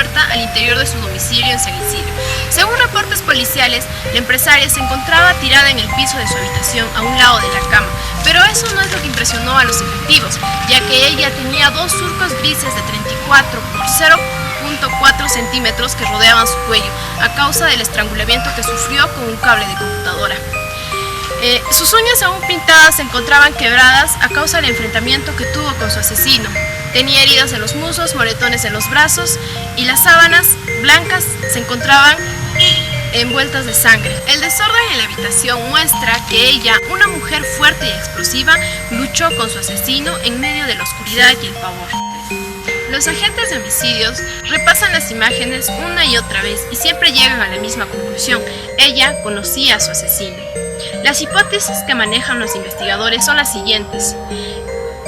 muerta al interior de su domicilio en San Isidro. Según reportes policiales, la empresaria se encontraba tirada en el piso de su habitación a un lado de la cama, pero eso no es lo que impresionó a los efectivos, ya que ella tenía dos surcos grises de 34 por 0.4 centímetros que rodeaban su cuello, a causa del estrangulamiento que sufrió con un cable de computadora. Sus uñas aún pintadas se encontraban quebradas a causa del enfrentamiento que tuvo con su asesino. Tenía heridas en los muslos, moretones en los brazos y las sábanas blancas se encontraban envueltas de sangre. El desorden en la habitación muestra que ella, una mujer fuerte y explosiva, luchó con su asesino en medio de la oscuridad y el pavor. Los agentes de homicidios repasan las imágenes una y otra vez y siempre llegan a la misma conclusión: ella conocía a su asesino. Las hipótesis que manejan los investigadores son las siguientes.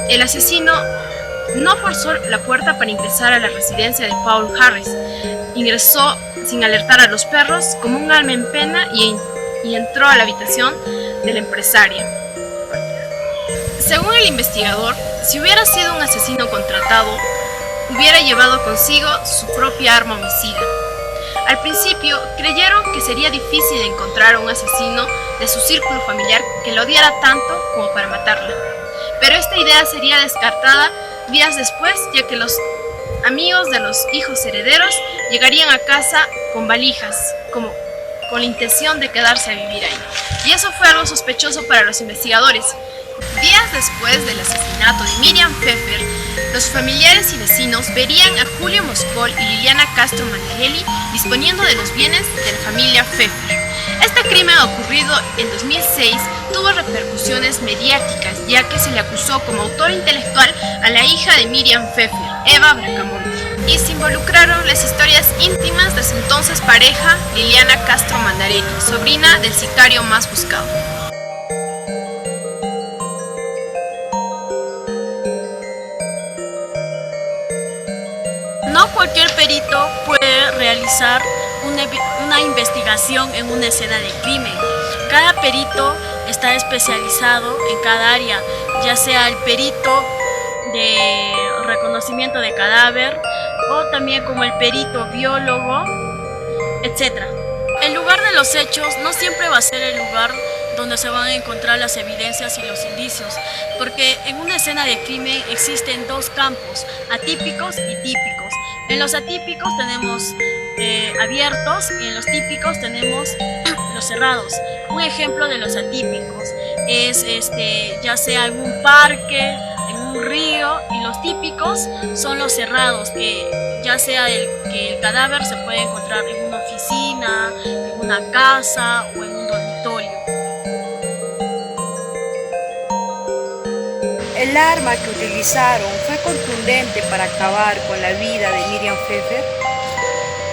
El asesino no forzó la puerta para ingresar a la residencia de Paul Harris. Ingresó sin alertar a los perros, como un alma en pena, y entró a la habitación de la empresaria. Según el investigador, si hubiera sido un asesino contratado, hubiera llevado consigo su propia arma homicida. Al principio creyeron que sería difícil encontrar a un asesino de su círculo familiar que la odiara tanto como para matarla, pero esta idea sería descartada días después, ya que los amigos de los hijos herederos llegarían a casa con valijas, con la intención de quedarse a vivir ahí. Y eso fue algo sospechoso para los investigadores. Días después del asesinato de Miriam Pfeffer, los familiares y vecinos verían a Julio Moscol y Liliana Castro Mandarelli disponiendo de los bienes de la familia Pfeffer. Este crimen ocurrido en 2006 tuvo repercusiones mediáticas, ya que se le acusó como autor intelectual a la hija de Miriam Pfeffer, Eva Bracamonte, y se involucraron las historias íntimas de su entonces pareja, Liliana Castro Mandarelli, sobrina del sicario más buscado. No cualquier perito puede realizar una investigación en una escena de crimen. Cada perito está especializado en cada área, ya sea el perito de reconocimiento de cadáver o también como el perito biólogo, etc. El lugar de los hechos no siempre va a ser el lugar donde se van a encontrar las evidencias y los indicios, porque en una escena de crimen existen dos campos, atípicos y típicos. En los atípicos tenemos abiertos y en los típicos tenemos los cerrados. Un ejemplo de los atípicos es ya sea en un parque, en un río, y los típicos son los cerrados, que ya sea que el cadáver se puede encontrar en una oficina, en una casa o en un dormitorio. ¿El arma que utilizaron fue contundente para acabar con la vida de Miriam Pfeffer?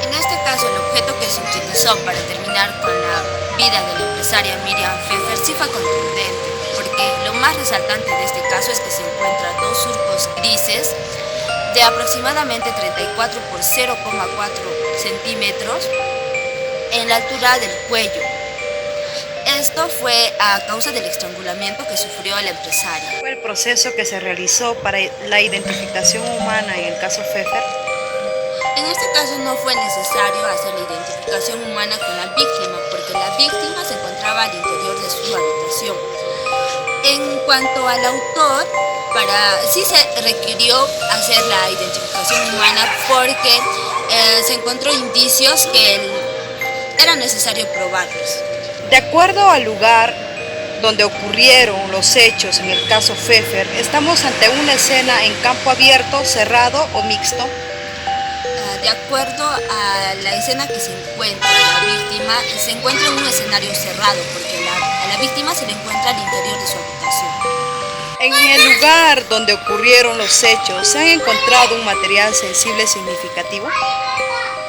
En este caso, el objeto que se utilizó para terminar con la vida de la empresaria Miriam Pfeffer sí fue contundente, porque lo más resaltante de este caso es que se encuentran dos surcos grises de aproximadamente 34 por 0,4 centímetros en la altura del cuello. Esto fue a causa del estrangulamiento que sufrió la empresaria. ¿Fue el proceso que se realizó para la identificación humana en el caso Pfeffer? En este caso no fue necesario hacer la identificación humana con la víctima, porque la víctima se encontraba al interior de su habitación. En cuanto al autor, sí se requirió hacer la identificación humana porque se encontró indicios que era necesario probarlos. De acuerdo al lugar donde ocurrieron los hechos en el caso Pfeffer, ¿estamos ante una escena en campo abierto, cerrado o mixto? De acuerdo a la escena que se encuentra la víctima, se encuentra en un escenario cerrado, porque a la víctima se le encuentra al interior de su habitación. En el lugar donde ocurrieron los hechos, ¿se han encontrado un material sensible significativo?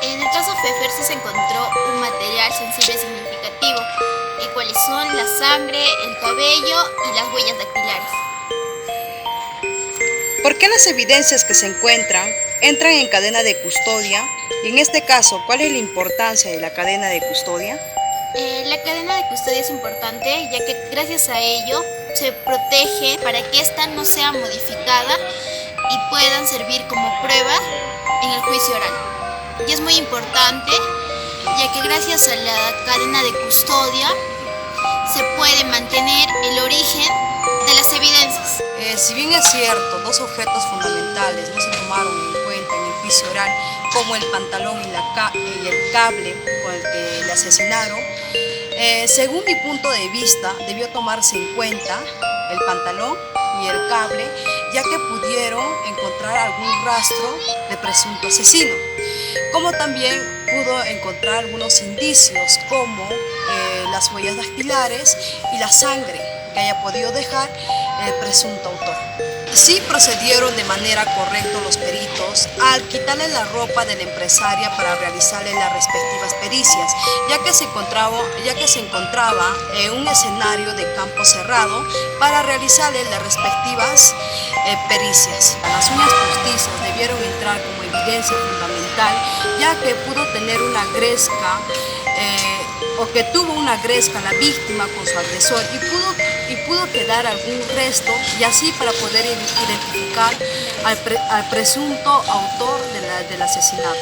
En el caso Pfeffer sí se encontró un material sensible significativo, cuáles son la sangre, el cabello y las huellas dactilares. ¿Por qué las evidencias que se encuentran entran en cadena de custodia? Y en este caso, ¿cuál es la importancia de la cadena de custodia? La cadena de custodia es importante, ya que gracias a ello se protege para que ésta no sea modificada y puedan servir como prueba en el juicio oral. y es muy importante, ya que gracias a la cadena de custodia se puede mantener el origen de las evidencias. Si bien es cierto, dos objetos fundamentales no se tomaron en cuenta en el juicio oral, como el pantalón y el cable con el que le asesinaron, según mi punto de vista, debió tomarse en cuenta el pantalón y el cable, ya que pudieron encontrar algún rastro de presunto asesino, como también pudo encontrar algunos indicios como las huellas dactilares y la sangre que haya podido dejar el presunto autor. Sí procedieron de manera correcta los peritos al quitarle la ropa de la empresaria para realizarle las respectivas pericias, ya que se encontraba en un escenario de campo cerrado para realizarle las respectivas pericias. Las uñas postizas debieron entrar como evidencia fundamental, ya que pudo tener una gresca o que tuvo una gresca la víctima con su agresor y pudo quedar algún resto, y así para poder identificar al presunto autor del asesinato.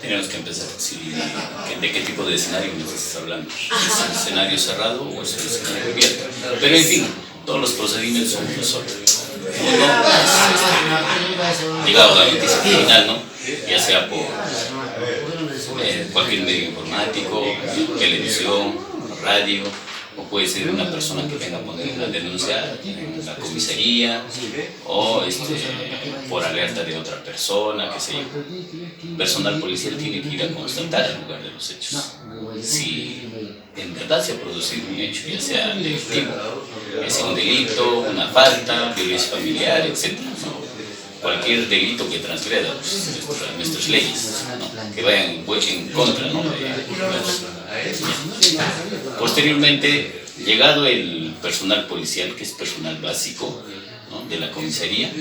Tenemos que empezar a decidir de qué tipo de escenario nos estás hablando. ¿Es un escenario cerrado o es un escenario abierto? Pero en fin, todos los procedimientos son uno solo. Uno es ligado a la noticia criminal, ¿no? Ya sea por cualquier medio informático, televisión, radio, o puede ser una persona que venga a poner una denuncia en la comisaría, o por alerta de otra persona, qué sé yo. Personal policial tiene que ir a constatar el lugar de los hechos. Si en verdad se ha producido un hecho, ya sea delictivo, ya sea un delito, una falta, violencia familiar, etc., ¿no? Cualquier delito que transgreda nuestras leyes, ¿no? Que vayan en contra, ¿no? Posteriormente, llegado el personal policial, que es personal básico, ¿no? De la comisaría,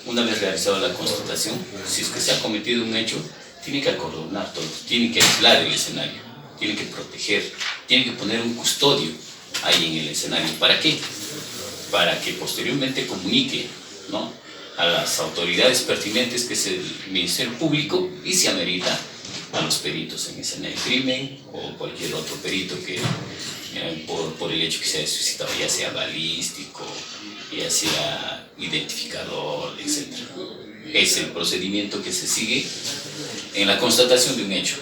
una vez realizada la constatación, si es que se ha cometido un hecho, tiene que acordonar todo, tiene que aislar el escenario, tiene que proteger, tiene que poner un custodio ahí en el escenario. ¿Para qué? Para que posteriormente comunique, ¿no? A las autoridades pertinentes, que es el Ministerio Público, y se amerita a los peritos en escena del crimen o cualquier otro perito que por el hecho que se haya suscitado, ya sea balístico, ya sea identificador, etc. Es el procedimiento que se sigue en la constatación de un hecho.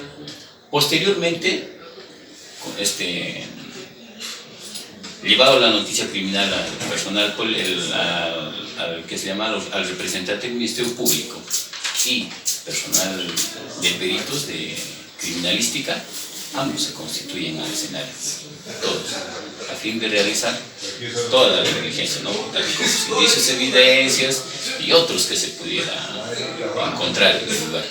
Posteriormente, llevado la noticia criminal al personal, al que se llama al representante del Ministerio Público y personal de peritos de criminalística, ambos se constituyen al escenario, todos, a fin de realizar toda la diligencia, ¿no? Con indicios, evidencias y otros que se pudiera encontrar en el lugar.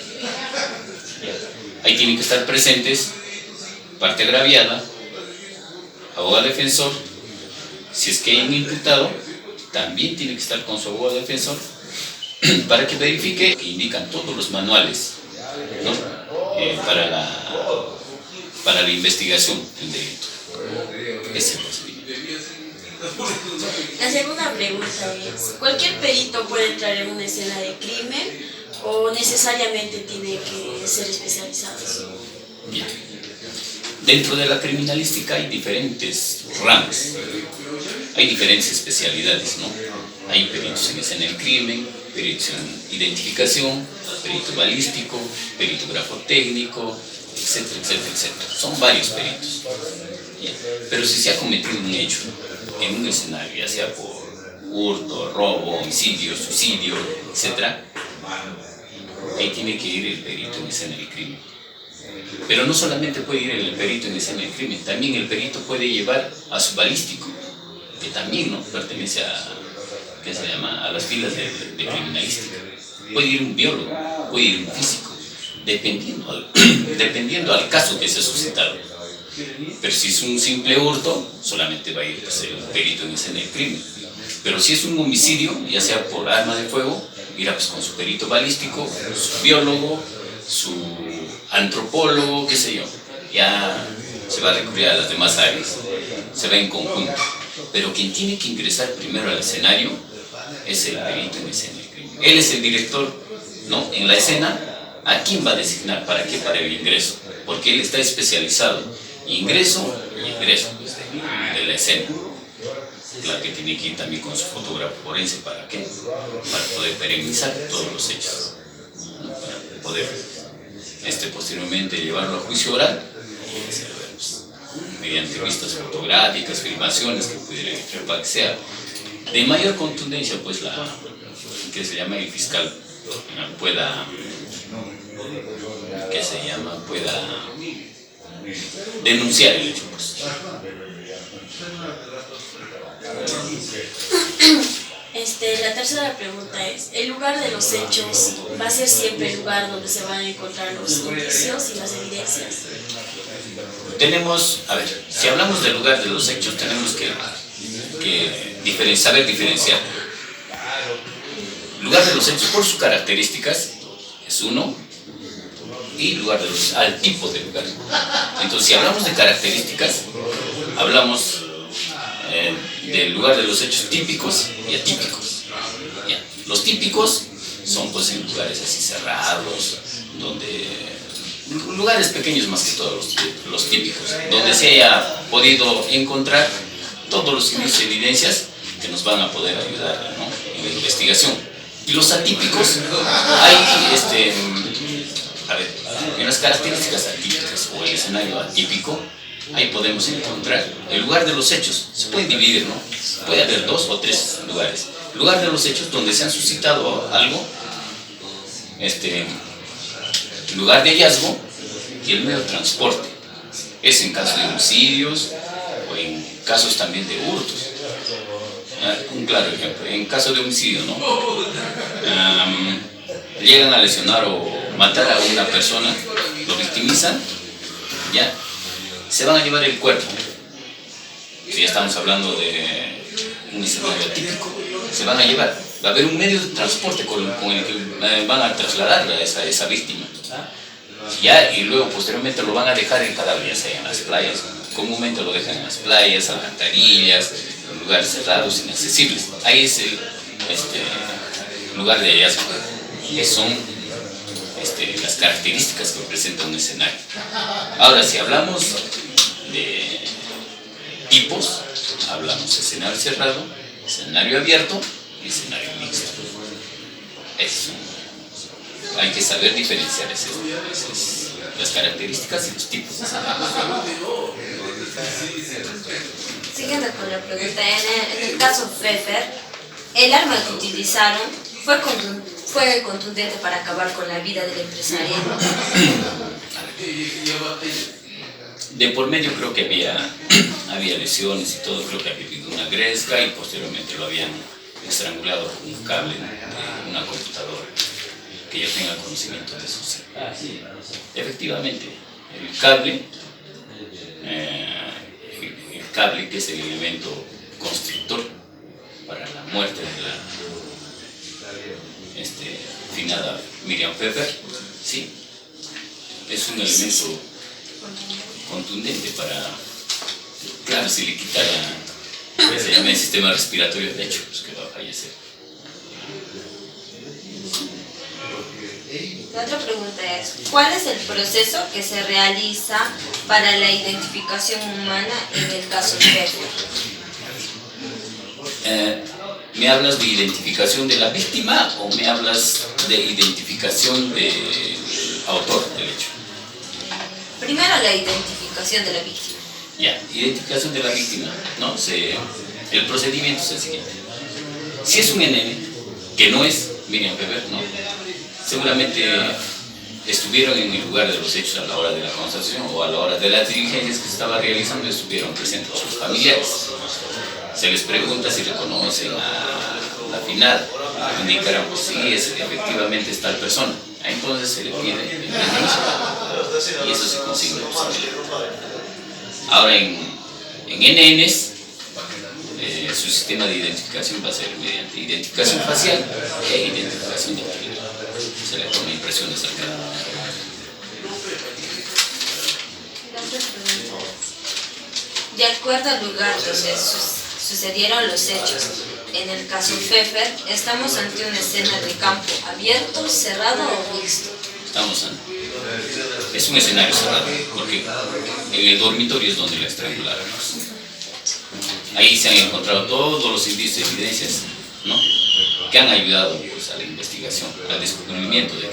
Ahí tienen que estar presentes parte agraviada, abogado defensor. Si es que hay un imputado, también tiene que estar con su abogado defensor para que verifique que indican todos los manuales, ¿no? Para la investigación del delito. Ese es el procedimiento. La segunda pregunta es, ¿cualquier perito puede entrar en una escena de crimen o necesariamente tiene que ser especializado? Bien. Dentro de la criminalística hay diferentes ramas, hay diferentes especialidades, ¿no? Hay peritos en escena del crimen, peritos en identificación, perito balístico, perito grafotécnico, etcétera, etcétera, etcétera. Son varios peritos. Bien. Pero si se ha cometido un hecho en un escenario, ya sea por hurto, robo, homicidio, suicidio, etcétera, ahí tiene que ir el perito en escena del crimen. Pero no solamente puede ir el perito en escena del crimen, también el perito puede llevar a su balístico, que también, ¿no? Pertenece a las filas de criminalística. Puede ir un biólogo, puede ir un físico, dependiendo al caso que se ha suscitado. Pero si es un simple hurto, solamente va a ir el perito en escena del crimen. Pero si es un homicidio, ya sea por arma de fuego, irá pues con su perito balístico, su biólogo, su antropólogo, qué sé yo. Ya se va a recurrir a las demás áreas, se va en conjunto. Pero quien tiene que ingresar primero al escenario es el perito en escena del crimen. Él es el director, ¿no? En la escena, ¿a quién va a designar? ¿Para qué? Para el ingreso. Porque él está especializado. Ingreso y egreso pues, de la escena. Claro que tiene que ir también con su fotógrafo forense. ¿Para qué? Para poder perennizar todos los hechos, ¿no? Para poder posteriormente llevarlo a juicio oral y hacerlo pues, mediante vistas fotográficas, filmaciones que pudiera para que sea de mayor contundencia, pues que se llama el fiscal pueda denunciar el hecho, pues. La tercera pregunta es, ¿el lugar de los hechos va a ser siempre el lugar donde se van a encontrar los indicios y las evidencias? Tenemos, a ver, si hablamos del lugar de los hechos, tenemos que saber diferenciar. Lugar de los hechos por sus características es uno, y lugar de los, al tipo de lugar. Entonces, si hablamos de características, hablamos del lugar de los hechos típicos y atípicos. ¿Ya? Los típicos son pues en lugares así cerrados, lugares pequeños más que todos los típicos, donde se haya podido encontrar todos los indicios y evidencias que nos van a poder ayudar, ¿no? En la investigación. Y los atípicos, hay en las características atípicas o el escenario atípico, ahí podemos encontrar el lugar de los hechos. Se puede dividir, ¿no? Puede haber 2 o 3 lugares. El lugar de los hechos donde se han suscitado algo, el lugar de hallazgo y el medio de transporte. Es en caso de homicidios o en casos también de hurtos. Un claro ejemplo, en caso de homicidio, ¿no? Llegan a lesionar o matar a una persona, lo victimizan, ¿ya? Se van a llevar el cuerpo. Si ya estamos hablando de un escenario atípico, se van a llevar. Va a haber un medio de transporte con el que van a trasladar a esa víctima. Ya, y luego posteriormente lo van a dejar el cadáver, ya sea en las playas. Comúnmente lo dejan en las playas, alcantarillas, en lugares cerrados, inaccesibles. Ahí es el lugar de hallazgo. Que son las características que presenta un escenario. Ahora, si hablamos de tipos, hablamos escenario cerrado, escenario abierto y escenario mixto. Hay que saber diferenciar las características y los tipos de escenarios. Siguiendo con la pregunta, en el caso Pfeffer, el arma que utilizaron fue contundente para acabar con la vida del empresario. De por medio creo que había lesiones y todo, creo que había habido una gresca y posteriormente lo habían estrangulado con un cable de una computadora. Que yo tenga conocimiento de eso, sí. Efectivamente, el cable que es el elemento constructor para la muerte de la finada Miriam Pfeffer, sí, es un elemento contundente para, claro, si le quitara, se llama el sistema respiratorio, de hecho, pues que va a fallecer. La otra pregunta es, ¿cuál es el proceso que se realiza para la identificación humana en el caso Pfeffer? ¿Me hablas de identificación de la víctima o me hablas de identificación del autor del hecho? Primero la identificación de la víctima. Ya, identificación de la víctima, ¿no? El procedimiento es el siguiente. Si es un NN, que no es Miriam Pfeffer, ¿no? Seguramente estuvieron en el lugar de los hechos a la hora de la constatación o a la hora de las diligencias que se estaba realizando, estuvieron presentes sus familiares. Se les pregunta si reconocen a la finada, indicarán, pues sí, efectivamente es tal persona. Entonces se le pide el denuncia y eso se consigna. Ahora en NNs su sistema de identificación va a ser mediante identificación facial e identificación dactilar. Se le toma impresiones al cara. De acuerdo al lugar donde sucedieron los hechos, en el caso Pfeffer, estamos ante una escena de campo abierto, cerrado o mixto. Es un escenario cerrado, porque en el dormitorio es donde la estrangularon. Ahí se han encontrado todos los indicios y evidencias, ¿no?, que han ayudado, pues, a la investigación, al descubrimiento del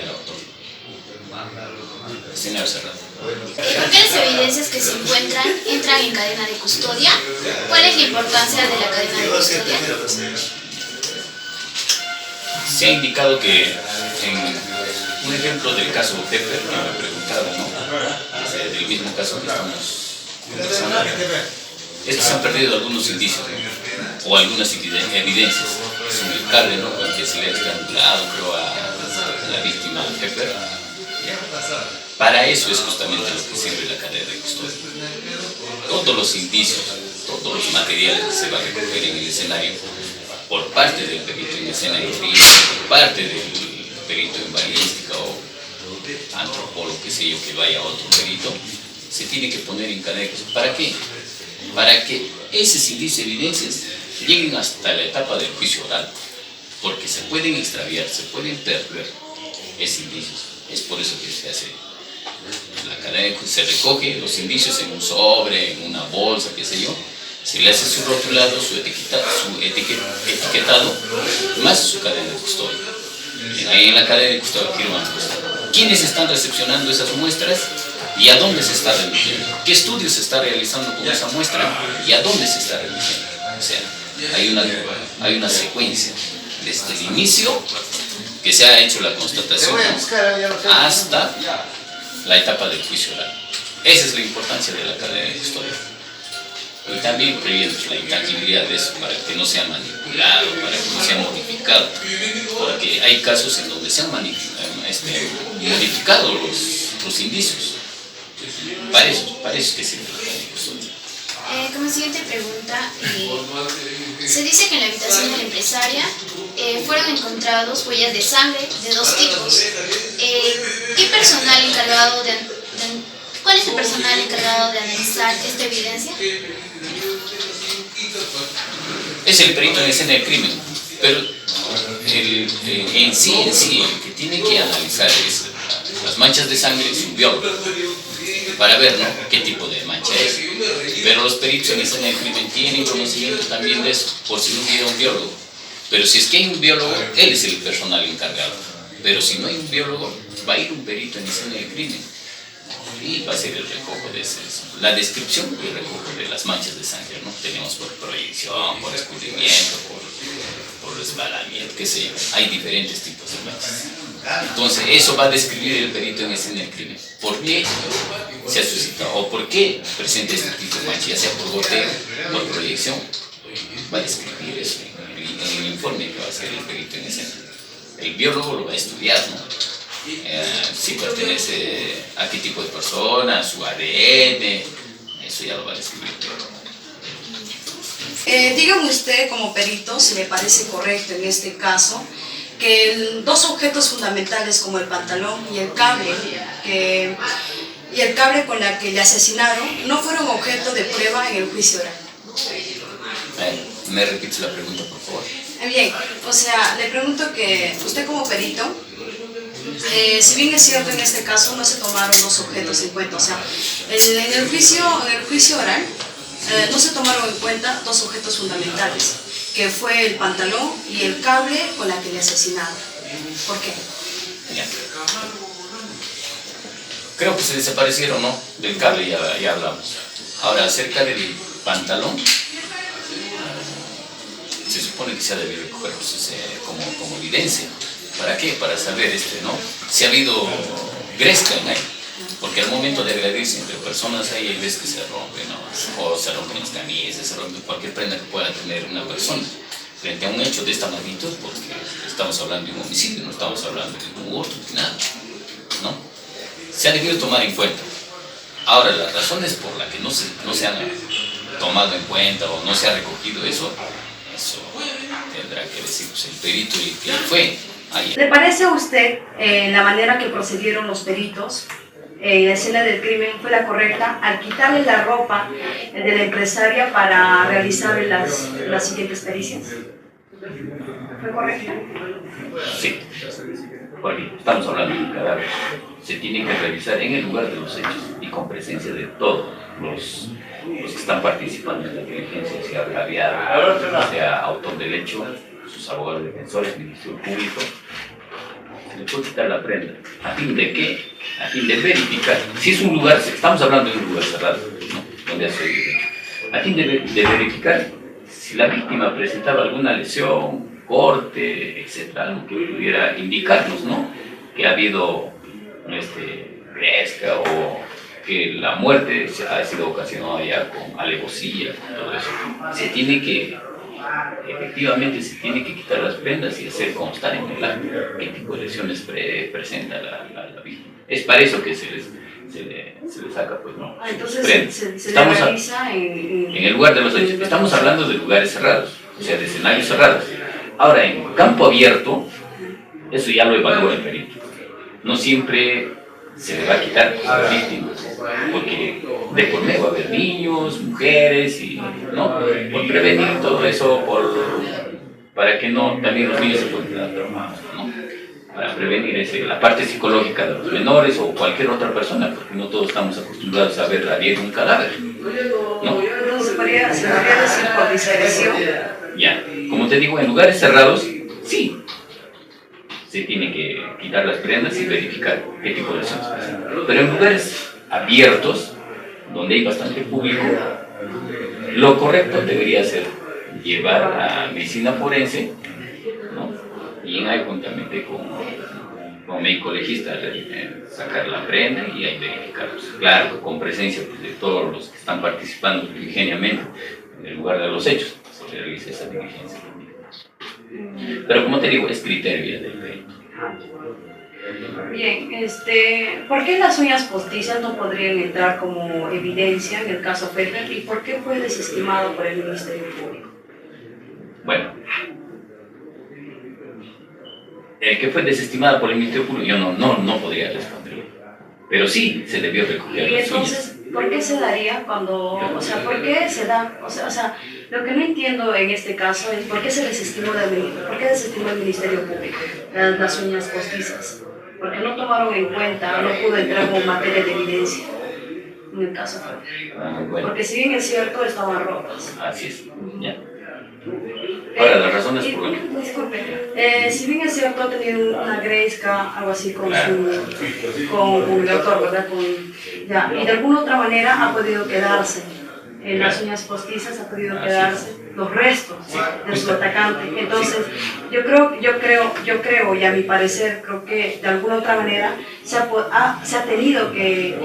autor. Escenario cerrado. ¿Por qué las evidencias que se encuentran entran en cadena de custodia? ¿Cuál es la importancia de la cadena de custodia? Se ha indicado que en un ejemplo del caso Pfeffer, que me preguntaron, ¿no?, del mismo caso que estamos conversando, es que se han perdido algunos indicios, ¿no?, o algunas evidencias. Son el cable, ¿no?, con que se le ha estrangulado, creo, a la víctima Pfeffer. Para eso es justamente lo que sirve la cadena de custodia. Todos los indicios, todos los materiales que se van a recoger en el escenario, por parte del perito en escena de crimen, por parte del perito en balística o antropólogo, qué sé yo, que vaya a otro perito, se tiene que poner en cadena de custodia. ¿Para qué? Para que esos indicios y evidencias lleguen hasta la etapa del juicio oral, porque se pueden extraviar, se pueden perder esos indicios. Es por eso que se hace la cadena, se recoge los indicios en un sobre, en una bolsa, qué sé yo, se le hace su rotulado, su etiquetado, más su cadena de custodia. Ahí en la cadena de custodia firman quiénes están recepcionando esas muestras y a dónde se está remitiendo, qué estudios se está realizando con esa muestra y a dónde se está remitiendo. O sea, hay una secuencia desde el inicio que se ha hecho la constatación, ¿no?, hasta la etapa del juicio oral. Esa es la importancia de la cadena de custodia. Y también previendo la intangibilidad de eso, para que no sea manipulado, para que no sea modificado. Porque hay casos en donde se han modificado los indicios. Para eso es que sirve la cadena de custodia. Como siguiente pregunta, se dice que en la habitación de la empresaria fueron encontrados huellas de sangre de dos tipos. ¿Cuál es el personal encargado de analizar esta evidencia? Es el perito en escena del crimen, pero en sí, el que tiene que analizar las manchas de sangre es un biólogo, para ver, ¿no?, qué tipo de mancha es. Pero los peritos en escena del crimen tienen conocimiento también de eso, por si no hubiera un biólogo. Pero si es que hay un biólogo, él es el personal encargado. Pero si no hay un biólogo, va a ir un perito en escena del crimen y va a ser el recojo de la descripción y el recojo de las manchas de sangre, ¿no? Tenemos por proyección, por escurrimiento, por resbalamiento, qué sé yo. Hay diferentes tipos de manchas. Entonces, eso va a describir el perito en escena del crimen. ¿Por qué se ha suscitado o por qué presenta este tipo de mancha, ya sea por goteo, por proyección? Va a describir eso en el informe que va a hacer el perito en escena. El biólogo lo va a estudiar, ¿no? Si pertenece a qué tipo de persona, su ADN, eso ya lo va a describir el biólogo. Dígame usted como perito si le parece correcto en este caso que dos objetos fundamentales como el pantalón y el cable con la que le asesinaron no fueron objeto de prueba en el juicio oral. ¿Me repites la pregunta, por favor? Bien, o sea, le pregunto que usted como perito, si bien es cierto en este caso no se tomaron dos objetos en cuenta, o sea, en el juicio oral no se tomaron en cuenta dos objetos fundamentales, que fue el pantalón y el cable con la que le asesinaron. ¿Por qué? Ya. Creo que se desaparecieron, ¿no? Del cable ya hablamos. Ahora, acerca del pantalón, se supone que se ha debido recoger como evidencia. ¿Para qué? Para saber, ¿no?, si ha habido gresca en ahí. Porque al momento de agredirse entre personas hay veces que se rompen, ¿no?, o se rompen las camisas, se rompen cualquier prenda que pueda tener una persona. Frente a un hecho de esta magnitud, porque estamos hablando de un homicidio, no estamos hablando de un hurto, ni nada, ¿no? Se ha debido tomar en cuenta. Ahora, las razones por las que no se han tomado en cuenta o no se ha recogido eso tendrá que decir pues, el perito y que fue ahí. ¿Le parece a usted la manera que procedieron los peritos en la escena del crimen fue la correcta al quitarle la ropa de la empresaria para realizar las siguientes pericias? ¿Fue correcta? Sí, porque estamos hablando de un cadáver. Se tiene que revisar en el lugar de los hechos y con presencia de todos los que están participando en la diligencia, sea agraviado, sea autor del hecho, sus abogados defensores, Ministerio Público. Se le puede quitar la prenda. ¿A fin de qué? A fin de verificar. Si es un lugar, estamos hablando de un lugar cerrado, ¿no? Donde ha sucedido el hecho. A fin de verificar si la víctima presentaba alguna lesión, corte, etc., algo que pudiera indicarnos, ¿no? Que ha habido gresca o que la muerte ha sido ocasionada ya con alevosía, con todo eso. Efectivamente se tiene que quitar las prendas y hacer constar en el acto qué tipo de lesiones presenta la víctima. Es para eso que se le saca, pues, ¿no? Entonces se realiza en el lugar de los hechos. Estamos hablando de lugares cerrados, o sea, de escenarios cerrados. Ahora, en campo abierto, eso ya lo evalúa el perito. No siempre se le va a quitar a las víctimas, porque de por medio va a haber niños, mujeres, y ¿no? Por prevenir todo eso, para que no también los niños se puedan quedar traumados, ¿no? Para prevenir la parte psicológica de los menores o cualquier otra persona, porque no todos estamos acostumbrados a ver a diario un cadáver, ¿no? Entonces se podría decir por discreción. Ya, como te digo, en lugares cerrados, sí, se tiene que quitar las prendas y verificar qué tipo de lesiones presentan. Pero en lugares abiertos, donde hay bastante público, lo correcto debería ser llevar a medicina forense, ¿no? Y ahí juntamente con médico legista sacar la prenda y ahí verificarlos. Claro, con presencia pues, de todos los que están participando ingeniamente en el lugar de los hechos, se realiza esa diligencia. Pero como te digo, es criterio del perito. Bien, ¿por qué las uñas postizas no podrían entrar como evidencia en el caso Pfeffer y por qué fue desestimado por el Ministerio Público? Bueno, el que fue desestimado por el Ministerio Público, yo no podría responderlo, pero sí se debió recoger y las entonces, uñas. ¿por qué se daría cuando, o sea, por qué se da, o sea, lo que no entiendo en este caso es por qué se desestimó el Ministerio Público las uñas postizas? Porque no tomaron en cuenta, no pudo entrar como materia de evidencia en el caso Pfeffer. Bueno, Porque si bien es cierto, estaban rotas. así es, ya. Ahora, las razones por las que... Disculpe, si bien es cierto, ha tenido una gresca, algo así con el autor, ¿verdad? Ya, y de alguna otra manera ha podido quedarse, en las uñas postizas ha podido quedarse los restos de su atacante. Entonces, yo creo, y a mi parecer, creo que de alguna otra manera se ha tenido que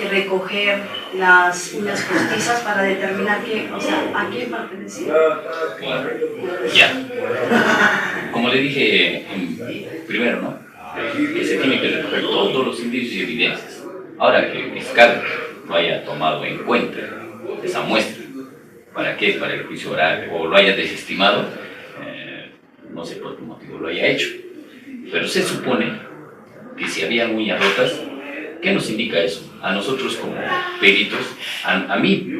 recoger las uñas postizas para determinar a quién pertenecía. Claro. Ya. Como le dije primero, ¿no? Que se tiene que recoger todos los indicios y evidencias. Ahora que el fiscal lo haya tomado en cuenta, esa muestra, ¿para qué? Para el juicio oral, o lo haya desestimado, no sé por qué motivo lo haya hecho. Pero se supone que si había uñas rotas, ¿qué nos indica eso? A nosotros como peritos, a mí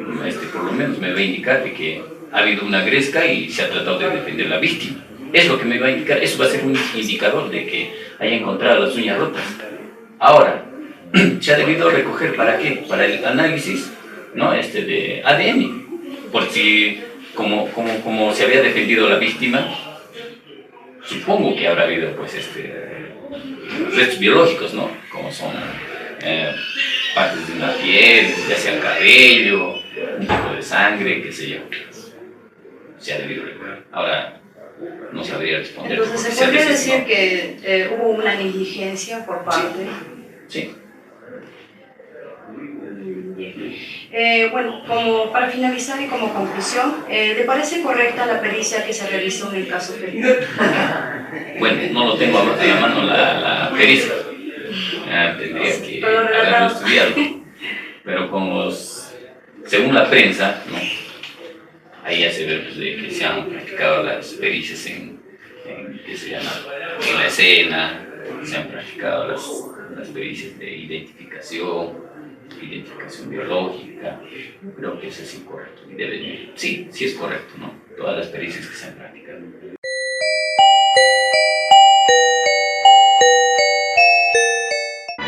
por lo menos me va a indicar de que ha habido una gresca y se ha tratado de defender a la víctima. Es lo que me va a indicar, eso va a ser un indicador de que haya encontrado las uñas rotas. Ahora, se ha debido recoger ¿para qué? Para el análisis, ¿no? De ADN, por si, como se había defendido la víctima, supongo que habrá habido pues restos biológicos, ¿no? Como son partes de una piel, ya sea el cabello, un poco de sangre, qué sé yo. Se ha debido recoger. Ahora, no sabría responder. Entonces, ¿se podría decir que hubo una negligencia por parte? Sí. Bien. Bueno, como para finalizar y como conclusión, ¿le parece correcta la pericia que se realizó en el caso Pfeffer? Bueno, no lo tengo a la mano la pericia. Tendría que haberlo estudiado. Pero según la prensa, ¿no? Ahí ya se ve pues, de que se han practicado las pericias ¿qué se llama? En la escena, se han practicado las pericias de identificación biológica. Creo que eso es incorrecto. Sí es correcto, ¿no? Todas las pericias que se han practicado.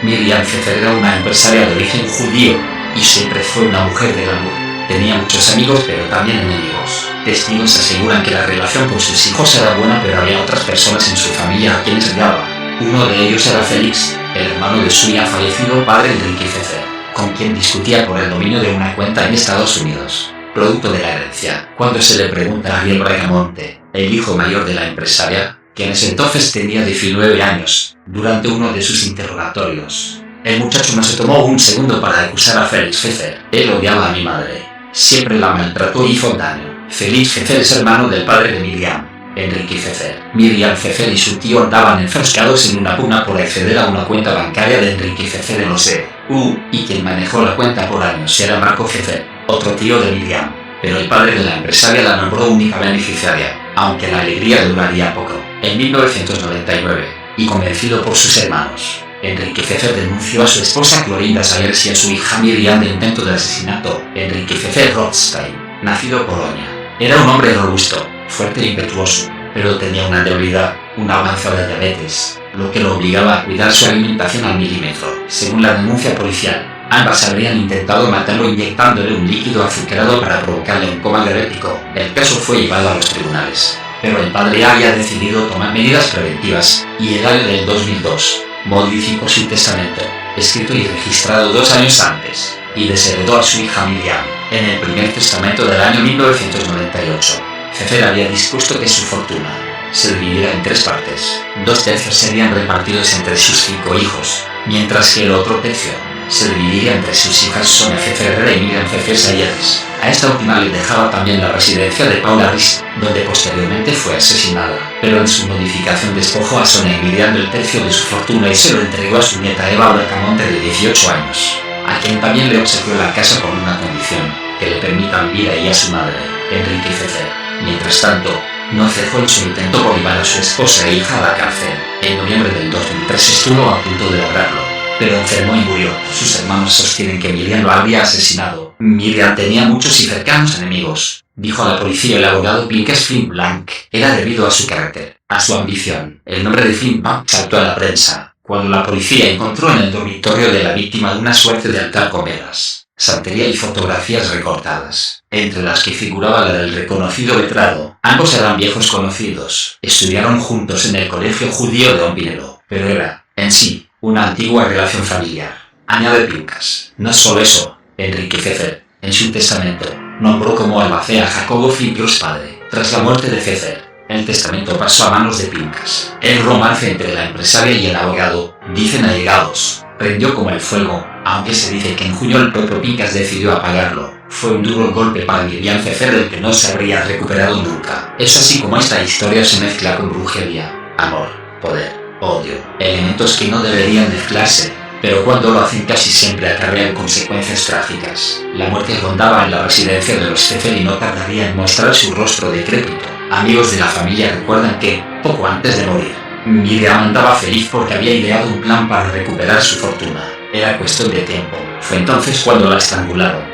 Miriam Pfeffer era una empresaria de origen judío y siempre fue una mujer de glamour. Tenía muchos amigos pero también enemigos. Testigos aseguran que la relación con sus hijos era buena, pero había otras personas en su familia a quienes odiaba. Uno de ellos era Félix, el hermano de su ya fallecido padre Enrique Pfeffer, con quien discutía por el dominio de una cuenta en Estados Unidos, producto de la herencia. Cuando se le pregunta a Ariel Bracamonte, el hijo mayor de la empresaria, que en ese entonces tenía 19 años, durante uno de sus interrogatorios, el muchacho no se tomó un segundo para acusar a Félix Pfeffer. Él odiaba a mi madre. Siempre la maltrató y hizo daño. Félix Pfeffer es hermano del padre de Miriam, Enrique Pfeffer. Miriam Pfeffer y su tío andaban enfrascados en una pugna por acceder a una cuenta bancaria de Enrique Pfeffer en los EU, y quien manejó la cuenta por años era Marco Pfeffer, otro tío de Miriam. Pero el padre de la empresaria la nombró única beneficiaria, aunque la alegría duraría poco. En 1999, y convencido por sus hermanos, Enrique Pfeffer denunció a su esposa Clorinda Sayers y a su hija Miriam de intento de asesinato. Enrique Pfeffer Rothstein, nacido en Polonia, era un hombre robusto, fuerte e impetuoso, pero tenía una debilidad, un avanzada diabetes, lo que lo obligaba a cuidar su alimentación al milímetro. Según la denuncia policial, ambas habrían intentado matarlo inyectándole un líquido azucarado para provocarle un coma diabético. El caso fue llevado a los tribunales, pero el padre había decidido tomar medidas preventivas, y el año del 2002, modificó su testamento, escrito y registrado 2 años antes, y desheredó a su hija Miriam. En el primer testamento del año 1998, Pfeffer había dispuesto que su fortuna se dividiera en 3 partes. 2 tercios serían repartidos entre sus 5 hijos, mientras que el otro tercio se dividiría entre sus hijas Sonia Pfeffer y Miriam Pfeffer Sayers. A esta última le dejaba también la residencia de Paula Risk, donde posteriormente fue asesinada, pero en su modificación despojó a Sonia y Miriam del tercio de su fortuna y se lo entregó a su nieta Eva Bracamonte de 18 años, a quien también le obsequió la casa con una condición, que le permita vivir ahí a su madre, Enrique Pfeffer. Mientras tanto, no cejó en su intento por llevar a su esposa e hija a la cárcel. En noviembre del 2003 estuvo a punto de lograrlo, pero enfermó y murió. Sus hermanos sostienen que Miriam lo habría asesinado. Miriam tenía muchos y cercanos enemigos, dijo a la policía el abogado Pinkas Flint Blank. Era debido a su carácter, a su ambición. El nombre de Flint Blank saltó a la prensa cuando la policía encontró en el dormitorio de la víctima una suerte de altar con velas, santería y fotografías recortadas, entre las que figuraba la del reconocido letrado. Ambos eran viejos conocidos, estudiaron juntos en el colegio judío de Ompinelo, pero era, en sí, una antigua relación familiar. Añade Pinkas. No solo eso, Enrique Pfeffer, en su testamento, nombró como albacea a Jacobo Flippers padre. Tras la muerte de Pfeffer, el testamento pasó a manos de Pinkas. El romance entre la empresaria y el abogado, dicen allegados, prendió como el fuego, aunque se dice que en junio el propio Pinkas decidió apagarlo. Fue un duro golpe para Miriam Pfeffer del que no se habría recuperado nunca. Es así como esta historia se mezcla con brujería, amor, poder, odio, elementos que no deberían mezclarse, pero cuando lo hacen casi siempre acarrean consecuencias trágicas. La muerte rondaba en la residencia de los Pfeffer y no tardaría en mostrar su rostro decrépito. Amigos de la familia recuerdan que, poco antes de morir, Miriam andaba feliz porque había ideado un plan para recuperar su fortuna. Era cuestión de tiempo. Fue entonces cuando la estrangularon.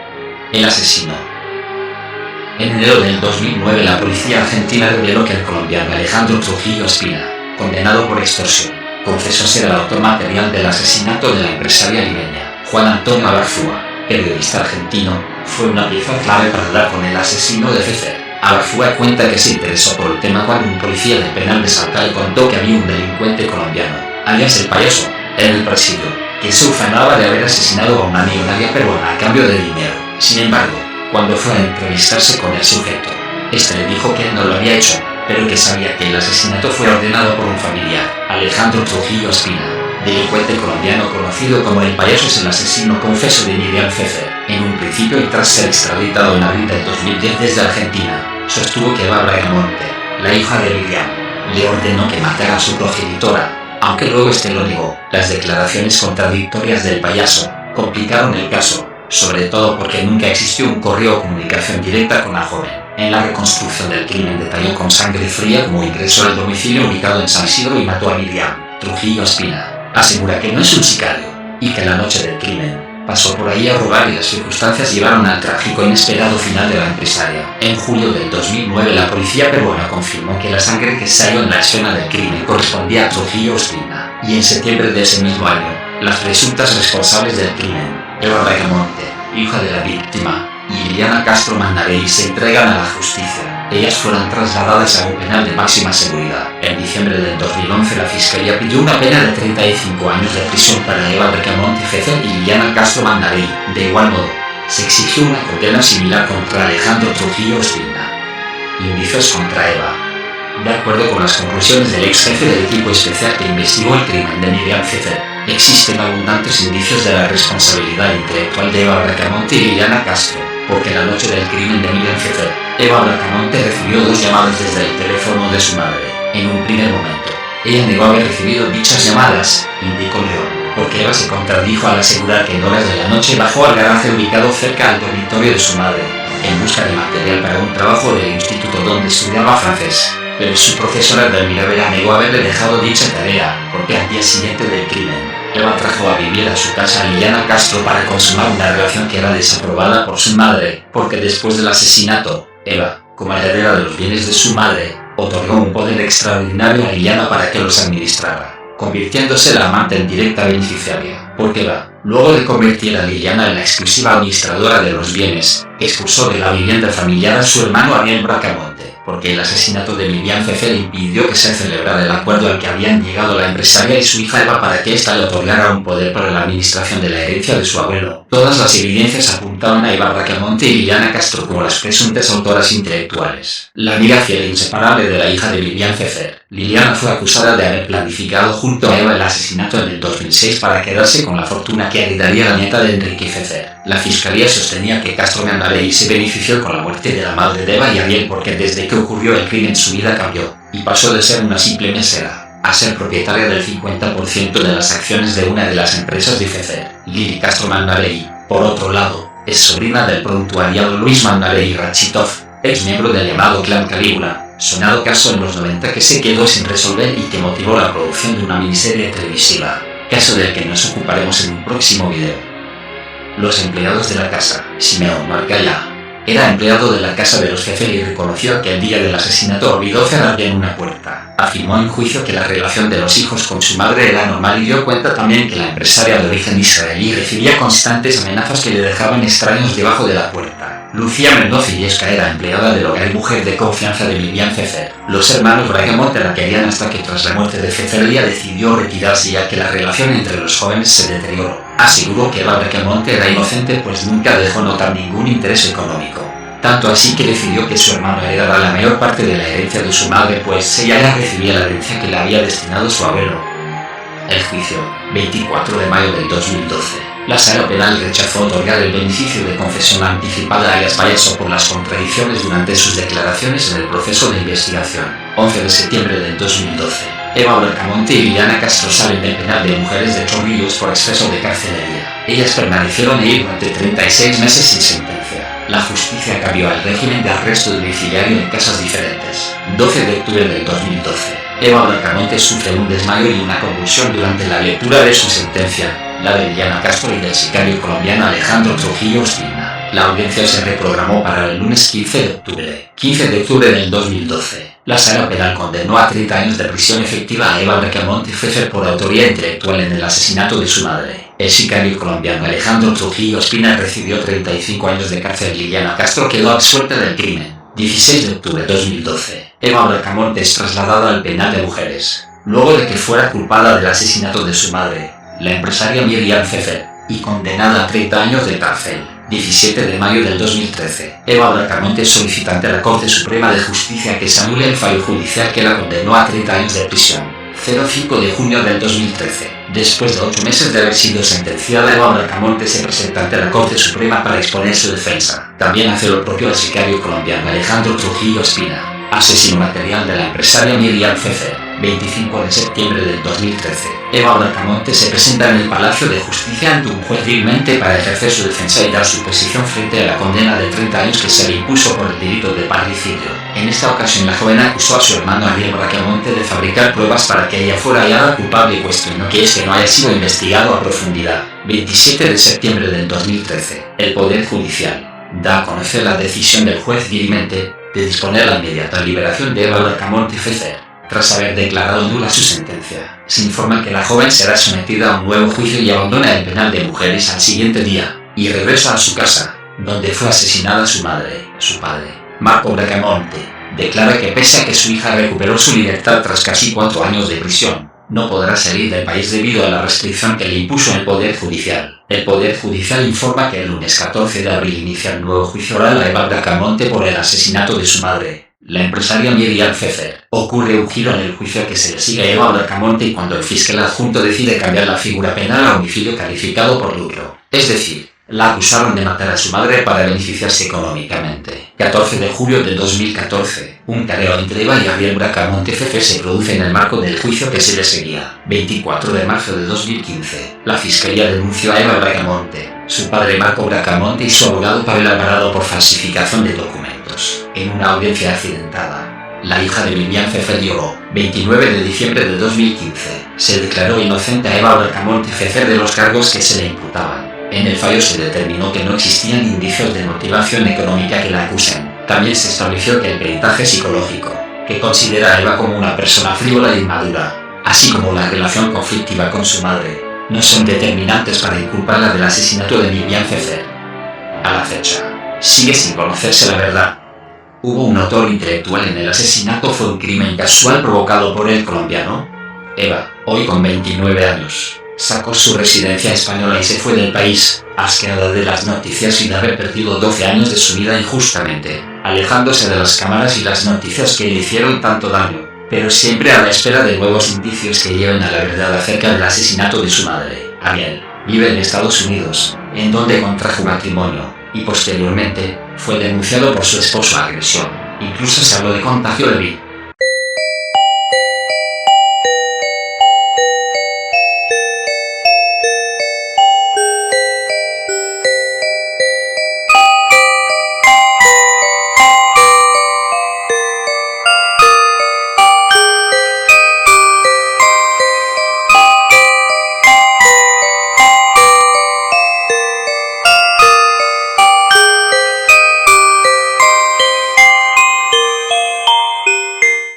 El asesino. En enero del 2009 la policía argentina reveló que el colombiano Alejandro Trujillo Espina, condenado por extorsión, confesó ser el autor material del asesinato de la empresaria limeña Juan Antonio Abarzúa. Periodista argentino, fue una pieza clave para dar con el asesino de Pfeffer. Abarzúa cuenta que se interesó por el tema cuando un policía del penal de Salta le contó que había un delincuente colombiano, alias el Payaso, en el presidio, que se ufanaba de haber asesinado a una millonaria peruana a cambio de dinero. Sin embargo, cuando fue a entrevistarse con el sujeto, este le dijo que él no lo había hecho, pero que sabía que el asesinato fue ordenado por un familiar. Alejandro Trujillo Espina, delincuente colombiano conocido como el Payaso, es el asesino confeso de Miriam Pfeffer. En un principio, y tras ser extraditado en abril del 2010 desde Argentina, sostuvo que Eva Bracamonte, la hija de Miriam, le ordenó que matara a su progenitora, aunque luego este lo negó. Las declaraciones contradictorias del Payaso complicaron el caso. sobre todo porque nunca existió un correo o comunicación directa con la joven. En la reconstrucción del crimen detalló con sangre fría cómo ingresó al domicilio ubicado en San Isidro y mató a Miriam Trujillo Espina. Asegura que no es un sicario y que la noche del crimen pasó por ahí a robar y las circunstancias llevaron al trágico e inesperado final de la empresaria. En julio del 2009 la policía peruana confirmó que la sangre que se halló en la escena del crimen correspondía a Trujillo Espina. Y en septiembre de ese mismo año, las presuntas responsables del crimen, Eva Bracamonte, hija de la víctima, y Liliana Castro Mandarelli se entregan a la justicia. Ellas fueron trasladadas a un penal de máxima seguridad. En diciembre del 2011 la Fiscalía pidió una pena de 35 años de prisión para Eva Bracamonte Fefer y Liliana Castro Mandarelli. De igual modo, se exigió una condena similar contra Alejandro Trujillo Espina. Indicios contra Eva. De acuerdo con las conclusiones del ex jefe del equipo especial que investigó el crimen de Miriam Fefer, existen abundantes indicios de la responsabilidad intelectual de Eva Bracamonte y Liliana Castro, porque la noche del crimen de Miriam Fefer, Eva Bracamonte recibió 2 llamadas desde el teléfono de su madre. En un primer momento, ella negó haber recibido dichas llamadas, indicó León, porque Eva se contradijo al asegurar que en horas de la noche bajó al garaje ubicado cerca al dormitorio de su madre, en busca de material para un trabajo del instituto donde estudiaba francés. Pero su profesora Delmira Vera negó haberle dejado dicha tarea, porque al día siguiente del crimen, Eva trajo a vivir a su casa a Liliana Castro para consumar una relación que era desaprobada por su madre, porque después del asesinato, Eva, como heredera de los bienes de su madre, otorgó un poder extraordinario a Liliana para que los administrara, convirtiéndose la amante en directa beneficiaria, porque Eva, luego de convertir a Liliana en la exclusiva administradora de los bienes, expulsó de la vivienda familiar a su hermano Ariel Bracamonte, porque el asesinato de Miriam Fefer impidió que se celebrara el acuerdo al que habían llegado la empresaria y su hija Eva para que ésta le otorgara un poder para la administración de la herencia de su abuelo. Todas las evidencias apuntaban a Eva Bracamonte y Liliana Castro como las presuntas autoras intelectuales. La amiga fiel e inseparable de la hija de Miriam Fefer, Liliana fue acusada de haber planificado junto a Eva el asesinato en el 2006 para quedarse con la fortuna que heredaría la nieta de Enrique Fefer. La fiscalía sostenía que Castro Mandarelli se benefició con la muerte de la madre de Eva y Ariel porque desde que ocurrió el crimen su vida cambió, y pasó de ser una simple mesera a ser propietaria del 50% de las acciones de una de las empresas de Fefer. Lili Castro Mandarelli, por otro lado, es sobrina del prontuariado Luis Mandarelli Rachitov, ex miembro del llamado Clan Calígula, sonado caso en los 90 que se quedó sin resolver y que motivó la producción de una miniserie televisiva, caso del que nos ocuparemos en un próximo video. Los empleados de la casa, Simeón Marcaya, era empleado de la casa de los Fefer y reconoció que el día del asesinato olvidó cerrar bien una puerta. Afirmó en juicio que la relación de los hijos con su madre era normal y dio cuenta también que la empresaria de origen israelí recibía constantes amenazas que le dejaban extraños debajo de la puerta. Lucía Mendoza Illesca era empleada del hogar y mujer de confianza de Miriam Fefer. Los hermanos Bracamonte la querían hasta que tras la muerte de Fefer ella decidió retirarse ya que la relación entre los jóvenes se deterioró. Aseguró que Eva Bracamonte era inocente pues nunca dejó notar ningún interés económico. Tanto así que decidió que su hermano heredara la mayor parte de la herencia de su madre pues ella ya recibía la herencia que le había destinado su abuelo. El juicio, 24 de mayo del 2012. La sala penal rechazó otorgar el beneficio de confesión anticipada a Arias Bayaso por las contradicciones durante sus declaraciones en el proceso de investigación. 11 de septiembre del 2012. Eva Bracamonte y Liliana Castro salen del penal de mujeres de Chorrillos por exceso de carcelería. Ellas permanecieron ahí durante 36 meses sin sentencia. La justicia cambió el régimen de arresto domiciliario en casas diferentes. 12 de octubre del 2012. Eva Bracamonte sufre un desmayo y una convulsión durante la lectura de su sentencia, la de Liliana Castro y del sicario colombiano Alejandro Trujillo Espina. La audiencia se reprogramó para el lunes 15 de octubre. 15 de octubre del 2012. La sala penal condenó a 30 años de prisión efectiva a Eva Bracamonte Fefer por autoría intelectual en el asesinato de su madre. El sicario colombiano Alejandro Trujillo Espina recibió 35 años de cárcel. Liliana Castro quedó absuelta del crimen. 16 de octubre de 2012. Eva Bracamonte es trasladada al penal de mujeres, luego de que fuera culpada del asesinato de su madre, la empresaria Miriam Fefer, y condenada a 30 años de cárcel. 17 de mayo del 2013. Eva Bracamonte es solicitante a la Corte Suprema de Justicia que se anule el fallo judicial que la condenó a 30 años de prisión. 05 de junio del 2013. Después de 8 meses de haber sido sentenciada, Eva Bracamonte se presenta ante la Corte Suprema para exponer su defensa. También hace lo propio el sicario colombiano Alejandro Trujillo Espina, asesino material de la empresaria Miriam Fefer. 25 de septiembre del 2013. Eva Bracamonte se presenta en el Palacio de Justicia ante un juez vilmente para ejercer su defensa y dar su posición frente a la condena de 30 años que se le impuso por el delito de parricidio. En esta ocasión la joven acusó a su hermano Ariel Bracamonte de fabricar pruebas para que ella fuera hallada culpable y cuestionó que este no haya sido investigado a profundidad. 27 de septiembre del 2013. El Poder Judicial da a conocer la decisión del juez dirimente de disponer la inmediata liberación de Eva Bracamonte Fefer. Tras haber declarado nula su sentencia, se informa que la joven será sometida a un nuevo juicio y abandona el penal de mujeres al siguiente día, y regresa a su casa, donde fue asesinada su madre. Su padre, Marco Bracamonte, declara que pese a que su hija recuperó su libertad tras casi 4 años de prisión, no podrá salir del país debido a la restricción que le impuso el Poder Judicial. El Poder Judicial informa que el lunes 14 de abril inicia el nuevo juicio oral a Eva Bracamonte por el asesinato de su madre, la empresaria Miriam Fefer. Ocurre un giro en el juicio que se le sigue a Eva Bracamonte y cuando el fiscal adjunto decide cambiar la figura penal a homicidio calificado por lucro. Es decir, la acusaron de matar a su madre para beneficiarse económicamente. 14 de julio de 2014. Un careo entre Eva y Ariel Bracamonte Fefer se produce en el marco del juicio que se le seguía. 24 de marzo de 2015. La Fiscalía denunció a Eva Bracamonte, su padre Marco Bracamonte y su abogado Pavel Alvarado por falsificación de documentos. En una audiencia accidentada, la hija de Miriam Fefer lloró. 29 de diciembre de 2015. Se declaró inocente a Eva Bracamonte Fefer de los cargos que se le imputaban. En el fallo se determinó que no existían indicios de motivación económica que la acusen. También se estableció que el peritaje psicológico, que considera a Eva como una persona frívola e inmadura, así como la relación conflictiva con su madre, no son determinantes para inculparla del asesinato de Miriam Fefer. A la fecha, sigue sin conocerse la verdad. ¿Hubo un autor intelectual en el asesinato? ¿Fue un crimen casual provocado por el colombiano? Eva, hoy con 29 años, sacó su residencia española y se fue del país, asqueada de las noticias y de haber perdido 12 años de su vida injustamente, alejándose de las cámaras y las noticias que le hicieron tanto daño, pero siempre a la espera de nuevos indicios que lleven a la verdad acerca del asesinato de su madre. Ariel vive en Estados Unidos, en donde contrajo matrimonio, y posteriormente fue denunciado por su esposo a agresión. Incluso se habló de contagio de VIH.